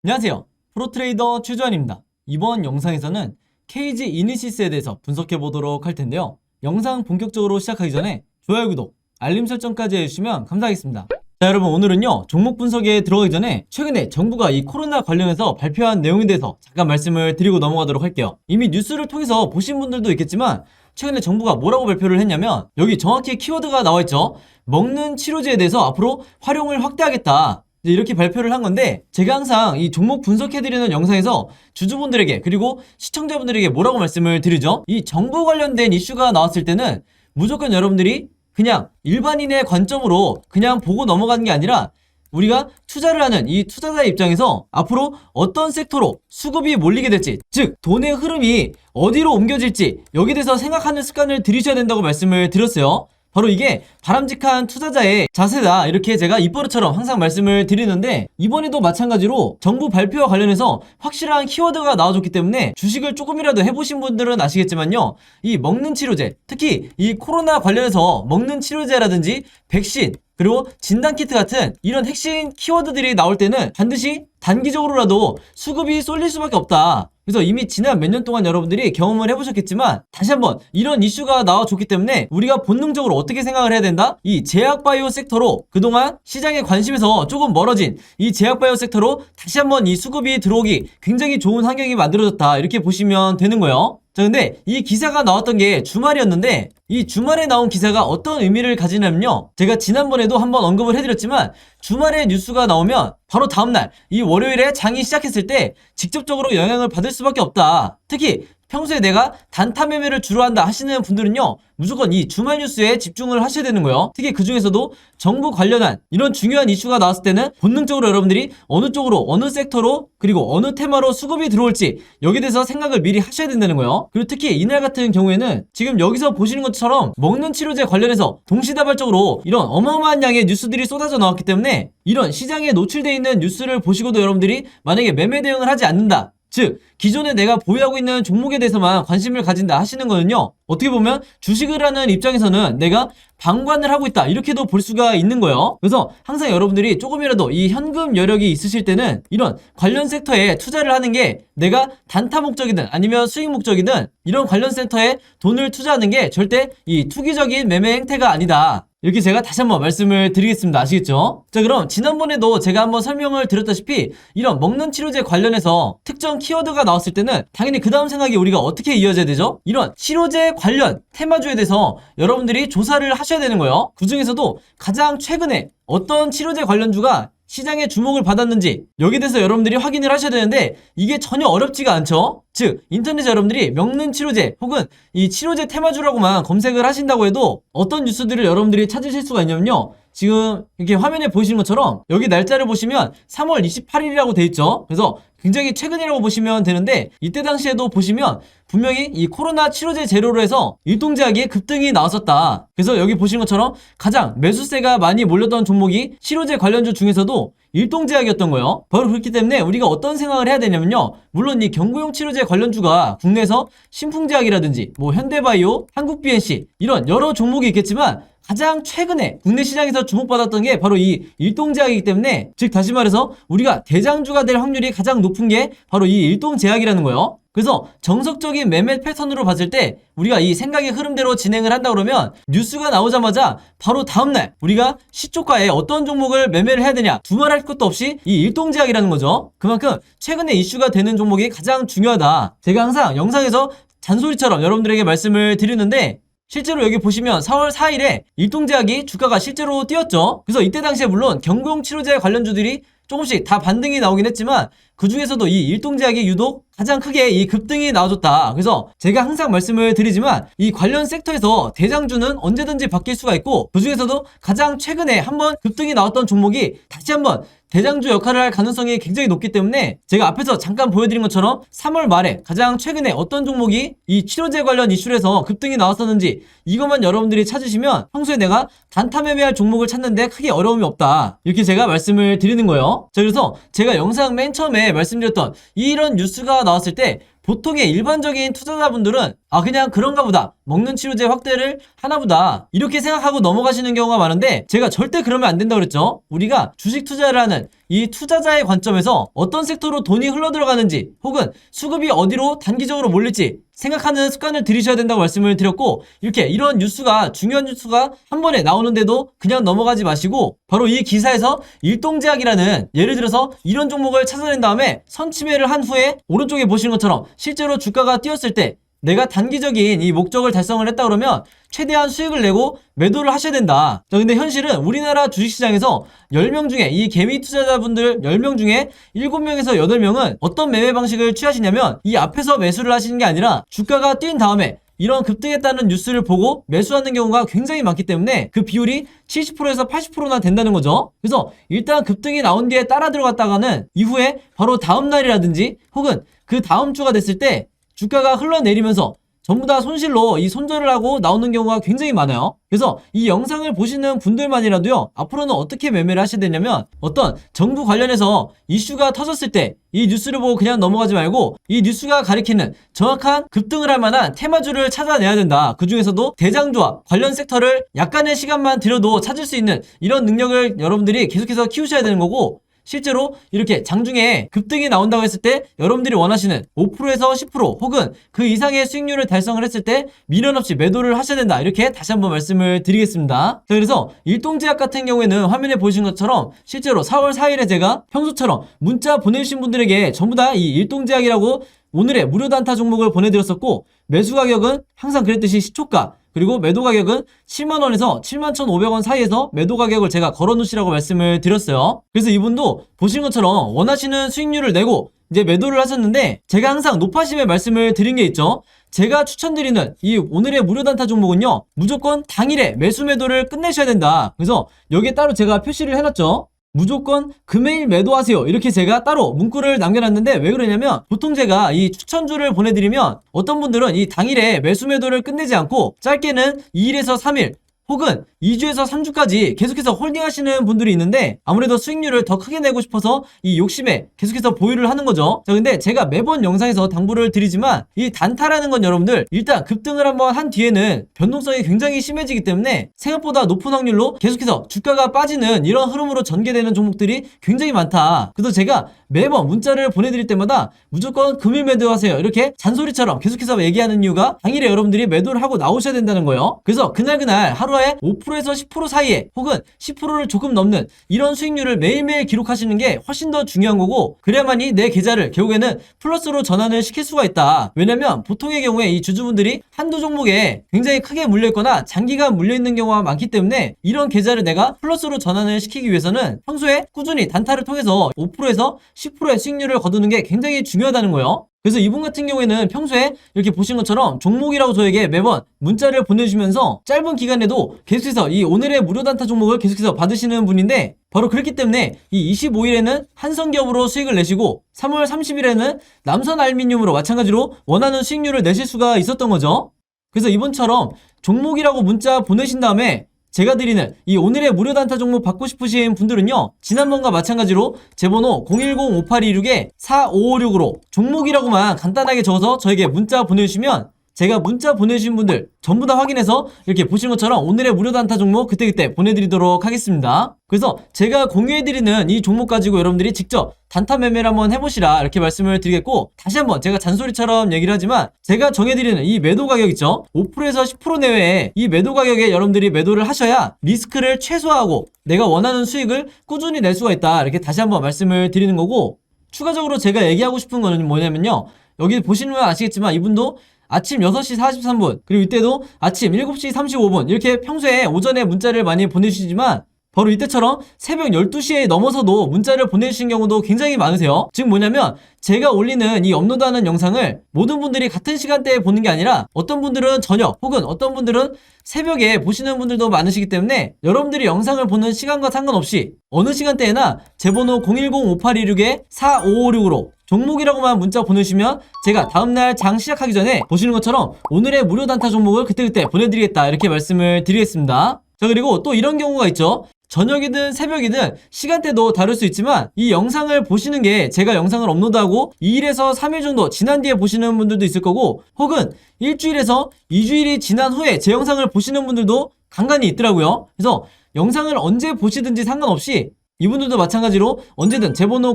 안녕하세요. 프로트레이더 최주환입니다. 이번 영상에서는 KG 이니시스에 대해서 분석해 보도록 할 텐데요. 영상 본격적으로 시작하기 전에 좋아요, 구독, 알림 설정까지 해주시면 감사하겠습니다. 자, 여러분, 오늘은요 종목 분석에 들어가기 전에 최근에 정부가 이 코로나 관련해서 발표한 내용에 대해서 잠깐 말씀을 드리고 넘어가도록 할게요. 이미 뉴스를 통해서 보신 분들도 있겠지만 최근에 정부가 뭐라고 발표를 했냐면, 여기 정확히 키워드가 나와있죠. 먹는 치료제에 대해서 앞으로 활용을 확대하겠다, 이렇게 발표를 한 건데, 제가 항상 이 종목 분석해드리는 영상에서 주주분들에게 그리고 시청자분들에게 뭐라고 말씀을 드리죠? 이 정부 관련된 이슈가 나왔을 때는 무조건 여러분들이 그냥 일반인의 관점으로 그냥 보고 넘어가는 게 아니라, 우리가 투자를 하는 이 투자자의 입장에서 앞으로 어떤 섹터로 수급이 몰리게 될지, 즉 돈의 흐름이 어디로 옮겨질지, 여기에 대해서 생각하는 습관을 들이셔야 된다고 말씀을 드렸어요. 바로 이게 바람직한 투자자의 자세다, 이렇게 제가 입버릇처럼 항상 말씀을 드리는데, 이번에도 마찬가지로 정부 발표와 관련해서 확실한 키워드가 나와줬기 때문에 주식을 조금이라도 해보신 분들은 아시겠지만요, 이 먹는 치료제, 특히 이 코로나 관련해서 먹는 치료제라든지 백신, 그리고 진단키트 같은 이런 핵심 키워드들이 나올 때는 반드시 단기적으로라도 수급이 쏠릴 수밖에 없다. 그래서 이미 지난 몇 년 동안 여러분들이 경험을 해보셨겠지만, 다시 한번 이런 이슈가 나와줬기 때문에 우리가 본능적으로 어떻게 생각을 해야 된다? 이 제약바이오 섹터로, 그동안 시장의 관심에서 조금 멀어진 이 제약바이오 섹터로 다시 한번 이 수급이 들어오기 굉장히 좋은 환경이 만들어졌다, 이렇게 보시면 되는 거예요. 자, 근데 이 기사가 나왔던 게 주말이었는데, 이 주말에 나온 기사가 어떤 의미를 가지냐면요, 제가 지난번에도 한번 언급을 해드렸지만, 주말에 뉴스가 나오면 바로 다음날 이 월요일에 장이 시작했을 때 직접적으로 영향을 받을 수밖에 없다. 특히 평소에 내가 단타 매매를 주로 한다 하시는 분들은요, 무조건 이 주말 뉴스에 집중을 하셔야 되는 거예요. 특히 그 중에서도 정부 관련한 이런 중요한 이슈가 나왔을 때는 본능적으로 여러분들이 어느 쪽으로, 어느 섹터로, 그리고 어느 테마로 수급이 들어올지, 여기에 대해서 생각을 미리 하셔야 된다는 거예요. 그리고 특히 이날 같은 경우에는 지금 여기서 보시는 것처럼 먹는 치료제 관련해서 동시다발적으로 이런 어마어마한 양의 뉴스들이 쏟아져 나왔기 때문에, 이런 시장에 노출되어 있는 뉴스를 보시고도 여러분들이 만약에 매매 대응을 하지 않는다, 즉 기존에 내가 보유하고 있는 종목에 대해서만 관심을 가진다 하시는 거는요, 어떻게 보면 주식을 하는 입장에서는 내가 방관을 하고 있다, 이렇게도 볼 수가 있는 거예요. 그래서 항상 여러분들이 조금이라도 이 현금 여력이 있으실 때는 이런 관련 섹터에 투자를 하는 게, 내가 단타 목적이든 아니면 수익 목적이든 이런 관련 섹터에 돈을 투자하는 게 절대 이 투기적인 매매 행태가 아니다, 이렇게 제가 다시 한번 말씀을 드리겠습니다. 아시겠죠? 자, 그럼 지난번에도 제가 한번 설명을 드렸다시피 이런 먹는 치료제 관련해서 특정 키워드가 나왔을 때는 당연히 그 다음 생각이 우리가 어떻게 이어져야 되죠? 이런 치료제 관련 테마주에 대해서 여러분들이 조사를 하셔야 되는 거예요. 그 중에서도 가장 최근에 어떤 치료제 관련주가 시장의 주목을 받았는지, 여기에 대해서 여러분들이 확인을 하셔야 되는데, 이게 전혀 어렵지가 않죠? 즉 인터넷에 여러분들이 먹는 치료제 혹은 이 치료제 테마주라고만 검색을 하신다고 해도 어떤 뉴스들을 여러분들이 찾으실 수가 있냐면요, 지금 이렇게 화면에 보이시는 것처럼 여기 날짜를 보시면 3월 28일이라고 돼 있죠. 그래서 굉장히 최근이라고 보시면 되는데, 이때 당시에도 보시면 분명히 이 코로나 치료제 재료로 해서 일동제약의 급등이 나왔었다. 그래서 여기 보시는 것처럼 가장 매수세가 많이 몰렸던 종목이 치료제 관련주 중에서도 일동제약이었던 거예요. 바로 그렇기 때문에 우리가 어떤 생각을 해야 되냐면요, 물론 이 경구용 치료제 관련주가 국내에서 신풍제약이라든지 뭐 현대바이오, 한국BNC 이런 여러 종목이 있겠지만, 가장 최근에 국내 시장에서 주목받았던 게 바로 이 일동제약이기 때문에, 즉 다시 말해서 우리가 대장주가 될 확률이 가장 높은 게 바로 이 일동제약이라는 거예요. 그래서 정석적인 매매 패턴으로 봤을 때 우리가 이 생각의 흐름대로 진행을 한다 그러면, 뉴스가 나오자마자 바로 다음날 우리가 시초가에 어떤 종목을 매매를 해야 되냐 두말할 것도 없이 이 일동제약이라는 거죠. 그만큼 최근에 이슈가 되는 종목이 가장 중요하다. 제가 항상 영상에서 잔소리처럼 여러분들에게 말씀을 드리는데, 실제로 여기 보시면 4월 4일에 일동제약이 주가가 실제로 뛰었죠. 그래서 이때 당시에 물론 경구용 치료제 관련주들이 조금씩 다 반등이 나오긴 했지만, 그 중에서도 이 일동제약이 유독 가장 크게 이 급등이 나와줬다. 그래서 제가 항상 말씀을 드리지만, 이 관련 섹터에서 대장주는 언제든지 바뀔 수가 있고, 그 중에서도 가장 최근에 한번 급등이 나왔던 종목이 다시 한번 대장주 역할을 할 가능성이 굉장히 높기 때문에, 제가 앞에서 잠깐 보여드린 것처럼 3월 말에 가장 최근에 어떤 종목이 이 치료제 관련 이슈로 해서 급등이 나왔었는지, 이것만 여러분들이 찾으시면 평소에 내가 단타 매매할 종목을 찾는데 크게 어려움이 없다, 이렇게 제가 말씀을 드리는 거예요. 자, 그래서 제가 영상 맨 처음에 말씀드렸던 이런 뉴스가 나왔을 때 보통의 일반적인 투자자분들은 그냥 그런가 보다, 먹는 치료제 확대를 하나 보다, 이렇게 생각하고 넘어가시는 경우가 많은데, 제가 절대 그러면 안 된다고 그랬죠. 우리가 주식 투자를 하는 이 투자자의 관점에서 어떤 섹터로 돈이 흘러들어가는지 혹은 수급이 어디로 단기적으로 몰릴지 생각하는 습관을 들이셔야 된다고 말씀을 드렸고, 이렇게 이런 뉴스가, 중요한 뉴스가 한 번에 나오는데도 그냥 넘어가지 마시고 바로 이 기사에서 일동제약이라는, 예를 들어서 이런 종목을 찾아낸 다음에 선침해를 한 후에 오른쪽에 보시는 것처럼 실제로 주가가 뛰었을 때 내가 단기적인 이 목적을 달성을 했다 그러면 최대한 수익을 내고 매도를 하셔야 된다. 자, 근데 현실은 우리나라 주식시장에서 10명 중에, 이 개미 투자자분들 10명 중에 7명에서 8명은 어떤 매매 방식을 취하시냐면, 이 앞에서 매수를 하시는 게 아니라 주가가 뛴 다음에 이런 급등했다는 뉴스를 보고 매수하는 경우가 굉장히 많기 때문에 그 비율이 70%에서 80%나 된다는 거죠. 그래서 일단 급등이 나온 뒤에 따라 들어갔다가는 이후에 바로 다음 날이라든지 혹은 그 다음 주가 됐을 때 주가가 흘러내리면서 전부 다 손실로 이 손절을 하고 나오는 경우가 굉장히 많아요. 그래서 이 영상을 보시는 분들만이라도요, 앞으로는 어떻게 매매를 하셔야 되냐면, 어떤 정부 관련해서 이슈가 터졌을 때 이 뉴스를 보고 그냥 넘어가지 말고 이 뉴스가 가리키는 정확한 급등을 할 만한 테마주를 찾아내야 된다. 그 중에서도 대장주와 관련 섹터를 약간의 시간만 들여도 찾을 수 있는 이런 능력을 여러분들이 계속해서 키우셔야 되는 거고, 실제로 이렇게 장중에 급등이 나온다고 했을 때 여러분들이 원하시는 5%에서 10% 혹은 그 이상의 수익률을 달성을 했을 때 미련 없이 매도를 하셔야 된다. 이렇게 다시 한번 말씀을 드리겠습니다. 자, 그래서 일동제약 같은 경우에는 화면에 보시는 것처럼 실제로 4월 4일에 제가 평소처럼 문자 보내주신 분들에게 전부 다 이 일동제약이라고 오늘의 무료 단타 종목을 보내드렸었고, 매수 가격은 항상 그랬듯이 시초가, 그리고 매도 가격은 7만원에서 71,500원 사이에서 매도 가격을 제가 걸어놓으시라고 말씀을 드렸어요. 그래서 이분도 보신 것처럼 원하시는 수익률을 내고 이제 매도를 하셨는데, 제가 항상 높아심에 말씀을 드린 게 있죠. 제가 추천드리는 이 오늘의 무료 단타 종목은요, 무조건 당일에 매수 매도를 끝내셔야 된다. 그래서 여기에 따로 제가 표시를 해놨죠. 무조건 금요일 매도하세요. 이렇게 제가 따로 문구를 남겨놨는데, 왜 그러냐면 보통 제가 이 추천주를 보내드리면 어떤 분들은 이 당일에 매수 매도를 끝내지 않고 짧게는 2일에서 3일 혹은 2주에서 3주까지 계속해서 홀딩하시는 분들이 있는데, 아무래도 수익률을 더 크게 내고 싶어서 이 욕심에 계속해서 보유를 하는 거죠. 자, 근데 제가 매번 영상에서 당부를 드리지만 이 단타라는 건 여러분들 일단 급등을 한번 한 뒤에는 변동성이 굉장히 심해지기 때문에 생각보다 높은 확률로 계속해서 주가가 빠지는 이런 흐름으로 전개되는 종목들이 굉장히 많다. 그래서 제가 매번 문자를 보내드릴 때마다 무조건 금일 매도하세요 이렇게 잔소리처럼 계속해서 얘기하는 이유가, 당일에 여러분들이 매도를 하고 나오셔야 된다는 거예요. 그래서 그날 하루에 5%에서 10% 사이에 혹은 10%를 조금 넘는 이런 수익률을 매일매일 기록하시는 게 훨씬 더 중요한 거고, 그래야만이 내 계좌를 결국에는 플러스로 전환을 시킬 수가 있다. 왜냐면 보통의 경우에 이 주주분들이 한두 종목에 굉장히 크게 물려있거나 장기간 물려있는 경우가 많기 때문에, 이런 계좌를 내가 플러스로 전환을 시키기 위해서는 평소에 꾸준히 단타를 통해서 5%에서 10%의 수익률을 거두는 게 굉장히 중요하다는 거예요. 그래서 이분 같은 경우에는 평소에 이렇게 보신 것처럼 종목이라고 저에게 매번 문자를 보내주시면서 짧은 기간에도 계속해서 이 오늘의 무료 단타 종목을 계속해서 받으시는 분인데, 바로 그렇기 때문에 이 25일에는 한성기업으로 수익을 내시고 3월 30일에는 남선알미늄으로 마찬가지로 원하는 수익률을 내실 수가 있었던 거죠. 그래서 이번처럼 종목이라고 문자 보내신 다음에 제가 드리는 이 오늘의 무료 단타 종목 받고 싶으신 분들은요, 지난번과 마찬가지로 제 번호 010-5826-4556으로 종목이라고만 간단하게 적어서 저에게 문자 보내주시면 제가 문자 보내주신 분들 전부 다 확인해서 이렇게 보시는 것처럼 오늘의 무료 단타 종목 그때그때 보내드리도록 하겠습니다. 그래서 제가 공유해드리는 이 종목 가지고 여러분들이 직접 단타 매매를 한번 해보시라 이렇게 말씀을 드리겠고, 다시 한번 제가 잔소리처럼 얘기를 하지만 제가 정해드리는 이 매도 가격 있죠, 5%에서 10% 내외에 이 매도 가격에 여러분들이 매도를 하셔야 리스크를 최소화하고 내가 원하는 수익을 꾸준히 낼 수가 있다. 이렇게 다시 한번 말씀을 드리는 거고, 추가적으로 제가 얘기하고 싶은 거는 뭐냐면요, 여기 보시면 아시겠지만 이분도 아침 6시 43분 그리고 이때도 아침 7시 35분 이렇게 평소에 오전에 문자를 많이 보내주시지만, 바로 이때처럼 새벽 12시에 넘어서도 문자를 보내주신 경우도 굉장히 많으세요. 즉 뭐냐면 제가 올리는 이 업로드하는 영상을 모든 분들이 같은 시간대에 보는 게 아니라 어떤 분들은 저녁 혹은 어떤 분들은 새벽에 보시는 분들도 많으시기 때문에, 여러분들이 영상을 보는 시간과 상관없이 어느 시간대에나 제 번호 010-5826-4556으로 종목이라고만 문자 보내주시면 제가 다음날 장 시작하기 전에 보시는 것처럼 오늘의 무료 단타 종목을 그때그때 보내드리겠다 이렇게 말씀을 드리겠습니다. 자, 그리고 또 이런 경우가 있죠. 저녁이든 새벽이든 시간대도 다를 수 있지만 이 영상을 보시는 게, 제가 영상을 업로드하고 2일에서 3일 정도 지난 뒤에 보시는 분들도 있을 거고, 혹은 일주일에서 2주일이 지난 후에 제 영상을 보시는 분들도 간간히 있더라고요. 그래서 영상을 언제 보시든지 상관없이 이분들도 마찬가지로 언제든 제 번호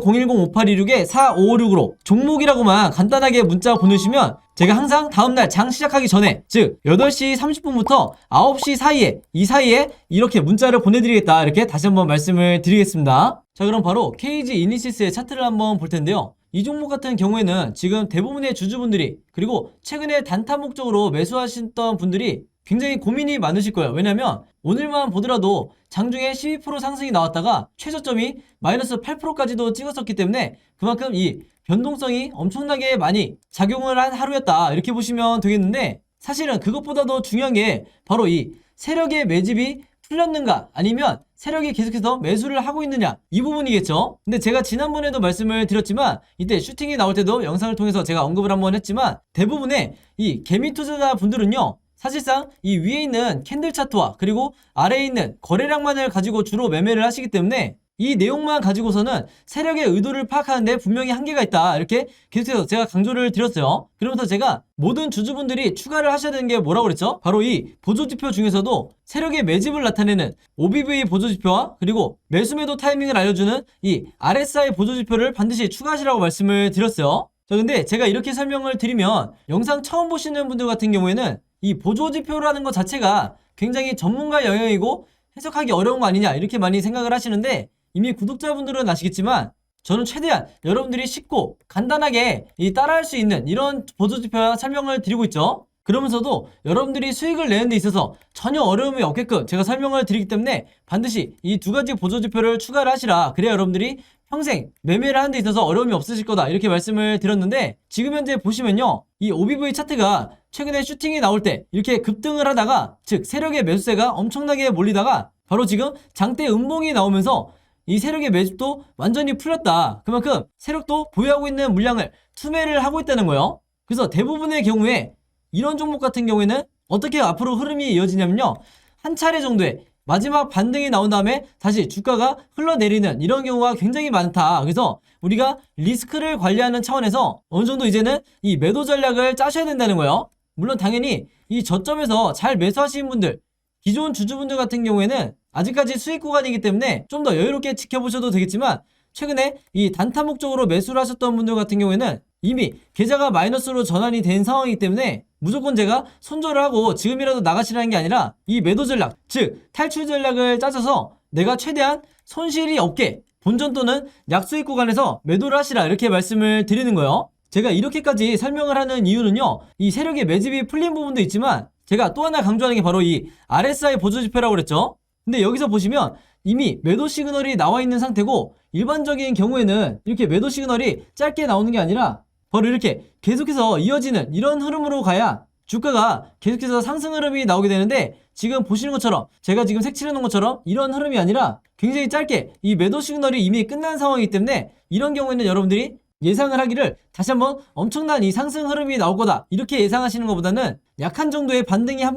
010-5826-4556으로 종목이라고만 간단하게 문자 보내주시면 제가 항상 다음날 장 시작하기 전에, 즉 8시 30분부터 9시 사이에, 이 사이에 이렇게 문자를 보내드리겠다, 이렇게 다시 한번 말씀을 드리겠습니다. 자, 그럼 바로 KG 이니시스의 차트를 한번 볼 텐데요. 이 종목 같은 경우에는 지금 대부분의 주주분들이, 그리고 최근에 단타 목적으로 매수하셨던 분들이 굉장히 고민이 많으실 거예요. 왜냐면 오늘만 보더라도 장중에 12% 상승이 나왔다가 최저점이 마이너스 8%까지도 찍었었기 때문에 그만큼 이 변동성이 엄청나게 많이 작용을 한 하루였다, 이렇게 보시면 되겠는데, 사실은 그것보다도 중요한 게 바로 이 세력의 매집이 풀렸는가, 아니면 세력이 계속해서 매수를 하고 있느냐, 이 부분이겠죠. 근데 제가 지난번에도 말씀을 드렸지만, 이때 슈팅이 나올 때도 영상을 통해서 제가 언급을 한번 했지만, 대부분의 이 개미 투자자 분들은요, 사실상 이 위에 있는 캔들 차트와 그리고 아래에 있는 거래량만을 가지고 주로 매매를 하시기 때문에 이 내용만 가지고서는 세력의 의도를 파악하는데 분명히 한계가 있다, 이렇게 계속해서 제가 강조를 드렸어요. 그러면서 제가 모든 주주분들이 추가를 하셔야 되는 게 뭐라고 그랬죠? 바로 이 보조지표 중에서도 세력의 매집을 나타내는 OBV 보조지표와 그리고 매수매도 타이밍을 알려주는 이 RSI 보조지표를 반드시 추가하시라고 말씀을 드렸어요. 자, 근데 제가 이렇게 설명을 드리면 영상 처음 보시는 분들 같은 경우에는 이 보조지표라는 것 자체가 굉장히 전문가 영역이고 해석하기 어려운 거 아니냐, 이렇게 많이 생각을 하시는데, 이미 구독자분들은 아시겠지만 저는 최대한 여러분들이 쉽고 간단하게 따라할 수 있는 이런 보조지표와 설명을 드리고 있죠. 그러면서도 여러분들이 수익을 내는 데 있어서 전혀 어려움이 없게끔 제가 설명을 드리기 때문에 반드시 이 두 가지 보조지표를 추가를 하시라, 그래야 여러분들이 평생 매매를 하는 데 있어서 어려움이 없으실 거다, 이렇게 말씀을 드렸는데, 지금 현재 보시면요, 이 OBV 차트가 최근에 슈팅이 나올 때 이렇게 급등을 하다가, 즉 세력의 매수세가 엄청나게 몰리다가 바로 지금 장대 음봉이 나오면서 이 세력의 매집도 완전히 풀렸다, 그만큼 세력도 보유하고 있는 물량을 투매를 하고 있다는 거예요. 그래서 대부분의 경우에 이런 종목 같은 경우에는 어떻게 앞으로 흐름이 이어지냐면요, 한 차례 정도의 마지막 반등이 나온 다음에 다시 주가가 흘러내리는 이런 경우가 굉장히 많다. 그래서 우리가 리스크를 관리하는 차원에서 어느 정도 이제는 이 매도 전략을 짜셔야 된다는 거예요. 물론 당연히 이 저점에서 잘 매수하시는 분들, 기존 주주분들 같은 경우에는 아직까지 수익 구간이기 때문에 좀 더 여유롭게 지켜보셔도 되겠지만, 최근에 이 단타 목적으로 매수를 하셨던 분들 같은 경우에는 이미 계좌가 마이너스로 전환이 된 상황이기 때문에 무조건 제가 손절을 하고 지금이라도 나가시라는 게 아니라 이 매도 전략, 즉 탈출 전략을 짜셔서 내가 최대한 손실이 없게 본전 또는 약수익 구간에서 매도를 하시라, 이렇게 말씀을 드리는 거예요. 제가 이렇게까지 설명을 하는 이유는요, 이 세력의 매집이 풀린 부분도 있지만 제가 또 하나 강조하는 게 바로 이 RSI 보조지표라고 그랬죠. 근데 여기서 보시면 이미 매도 시그널이 나와 있는 상태고, 일반적인 경우에는 이렇게 매도 시그널이 짧게 나오는 게 아니라 바로 이렇게 계속해서 이어지는 이런 흐름으로 가야 주가가 계속해서 상승 흐름이 나오게 되는데, 지금 보시는 것처럼 제가 지금 색칠해 놓은 것처럼 이런 흐름이 아니라 굉장히 짧게 이 매도 시그널이 이미 끝난 상황이기 때문에, 이런 경우에는 여러분들이 예상을 하기를 다시 한번 엄청난 이 상승 흐름이 나올 거다, 이렇게 예상하시는 것보다는 약한 정도의 반등이 한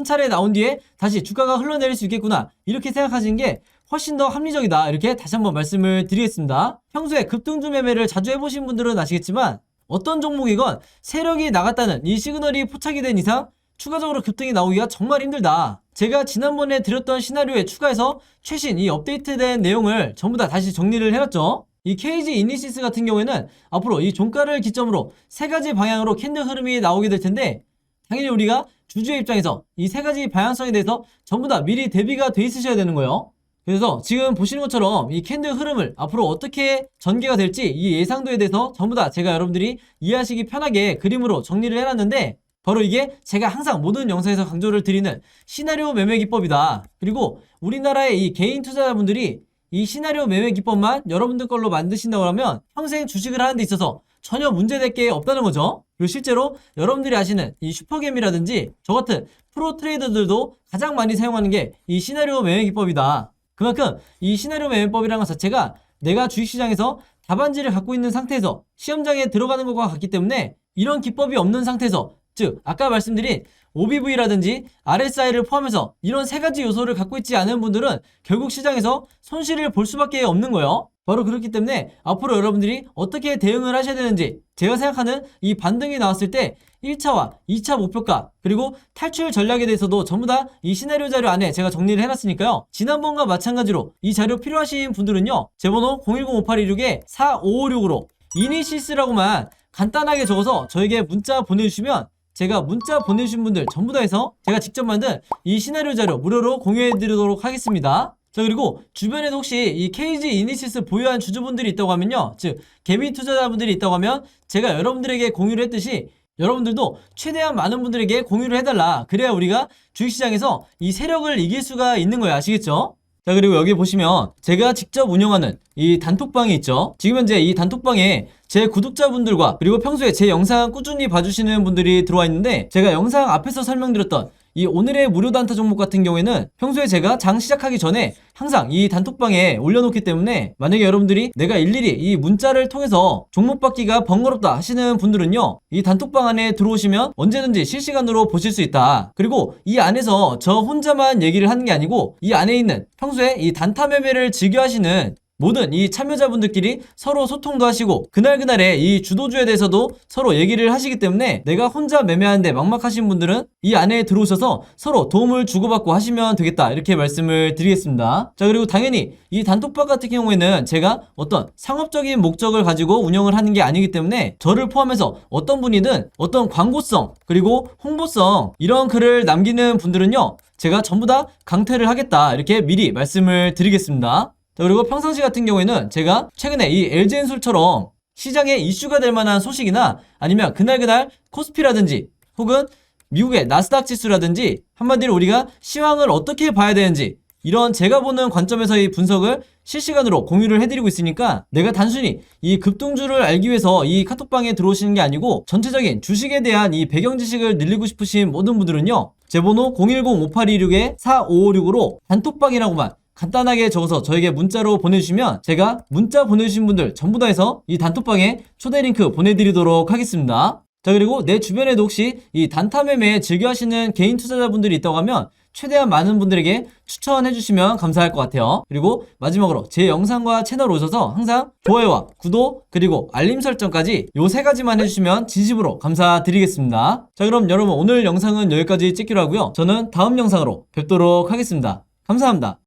차례 나온 뒤에 다시 주가가 흘러내릴 수 있겠구나, 이렇게 생각하시는 게 훨씬 더 합리적이다, 이렇게 다시 한번 말씀을 드리겠습니다. 평소에 급등주 매매를 자주 해보신 분들은 아시겠지만 어떤 종목이건 세력이 나갔다는 이 시그널이 포착이 된 이상 추가적으로 급등이 나오기가 정말 힘들다. 제가 지난번에 드렸던 시나리오에 추가해서 최신 이 업데이트된 내용을 전부 다 다시 정리를 해놨죠. 이 KG 이니시스 같은 경우에는 앞으로 이 종가를 기점으로 세 가지 방향으로 캔들 흐름이 나오게 될 텐데, 당연히 우리가 주주의 입장에서 이 세 가지 방향성에 대해서 전부 다 미리 대비가 돼 있으셔야 되는 거예요. 그래서 지금 보시는 것처럼 이 캔들 흐름을 앞으로 어떻게 전개가 될지 이 예상도에 대해서 전부 다 제가 여러분들이 이해하시기 편하게 그림으로 정리를 해놨는데, 바로 이게 제가 항상 모든 영상에서 강조를 드리는 시나리오 매매 기법이다. 그리고 우리나라의 이 개인 투자자분들이 이 시나리오 매매 기법만 여러분들 걸로 만드신다고 하면 평생 주식을 하는 데 있어서 전혀 문제될 게 없다는 거죠. 그리고 실제로 여러분들이 아시는 이 슈퍼겜이라든지 저 같은 프로 트레이더들도 가장 많이 사용하는 게 이 시나리오 매매 기법이다. 그만큼 이 시나리오 매매법이라는 것 자체가 내가 주식시장에서 답안지를 갖고 있는 상태에서 시험장에 들어가는 것과 같기 때문에, 이런 기법이 없는 상태에서, 즉 아까 말씀드린 OBV라든지 RSI를 포함해서 이런 세 가지 요소를 갖고 있지 않은 분들은 결국 시장에서 손실을 볼 수밖에 없는 거예요. 바로 그렇기 때문에 앞으로 여러분들이 어떻게 대응을 하셔야 되는지, 제가 생각하는 이 반등이 나왔을 때 1차와 2차 목표가 그리고 탈출 전략에 대해서도 전부 다 이 시나리오 자료 안에 제가 정리를 해놨으니까요. 지난번과 마찬가지로 이 자료 필요하신 분들은요, 제 번호 010-5816-4556으로 이니시스라고만 간단하게 적어서 저에게 문자 보내주시면 제가 문자 보내주신 분들 전부 다 해서 제가 직접 만든 이 시나리오 자료 무료로 공유해드리도록 하겠습니다. 자, 그리고 주변에도 혹시 이 KG 이니시스 보유한 주주분들이 있다고 하면요, 즉 개미 투자자분들이 있다고 하면 제가 여러분들에게 공유를 했듯이 여러분들도 최대한 많은 분들에게 공유를 해달라. 그래야 우리가 주식시장에서 이 세력을 이길 수가 있는 거예요. 아시겠죠? 자, 그리고 여기 보시면 제가 직접 운영하는 이 단톡방이 있죠. 지금 현재 이 단톡방에 제 구독자분들과 그리고 평소에 제 영상 꾸준히 봐주시는 분들이 들어와 있는데, 제가 영상 앞에서 설명드렸던 이 오늘의 무료 단타 종목 같은 경우에는 평소에 제가 장 시작하기 전에 항상 이 단톡방에 올려놓기 때문에 만약에 여러분들이 내가 일일이 이 문자를 통해서 종목 받기가 번거롭다 하시는 분들은요, 이 단톡방 안에 들어오시면 언제든지 실시간으로 보실 수 있다. 그리고 이 안에서 저 혼자만 얘기를 하는 게 아니고 이 안에 있는 평소에 이 단타 매매를 즐겨 하시는 모든 이 참여자분들끼리 서로 소통도 하시고 그날그날의 이 주도주에 대해서도 서로 얘기를 하시기 때문에 내가 혼자 매매하는데 막막하신 분들은 이 안에 들어오셔서 서로 도움을 주고받고 하시면 되겠다, 이렇게 말씀을 드리겠습니다. 자, 그리고 당연히 이 단톡방 같은 경우에는 제가 어떤 상업적인 목적을 가지고 운영을 하는 게 아니기 때문에 저를 포함해서 어떤 분이든 어떤 광고성 그리고 홍보성 이런 글을 남기는 분들은요, 제가 전부 다 강퇴를 하겠다, 이렇게 미리 말씀을 드리겠습니다. 자, 그리고 평상시 같은 경우에는 제가 최근에 이 LG엔솔처럼 시장에 이슈가 될 만한 소식이나 아니면 그날 코스피라든지 혹은 미국의 나스닥 지수라든지 한마디로 우리가 시황을 어떻게 봐야 되는지 이런 제가 보는 관점에서의 분석을 실시간으로 공유를 해드리고 있으니까 내가 단순히 이 급등주를 알기 위해서 이 카톡방에 들어오시는 게 아니고 전체적인 주식에 대한 이 배경 지식을 늘리고 싶으신 모든 분들은요, 제 번호 010-5826-4556으로 단톡방이라고만 간단하게 적어서 저에게 문자로 보내주시면 제가 문자 보내주신 분들 전부 다 해서 이 단톡방에 초대 링크 보내드리도록 하겠습니다. 자, 그리고 내 주변에도 혹시 이 단타 매매 즐겨 하시는 개인 투자자분들이 있다고 하면 최대한 많은 분들에게 추천해주시면 감사할 것 같아요. 그리고 마지막으로 제 영상과 채널 오셔서 항상 좋아요와 구독 그리고 알림 설정까지 요 세 가지만 해주시면 진심으로 감사드리겠습니다. 자, 그럼 여러분 오늘 영상은 여기까지 찍기로 하고요. 저는 다음 영상으로 뵙도록 하겠습니다. 감사합니다.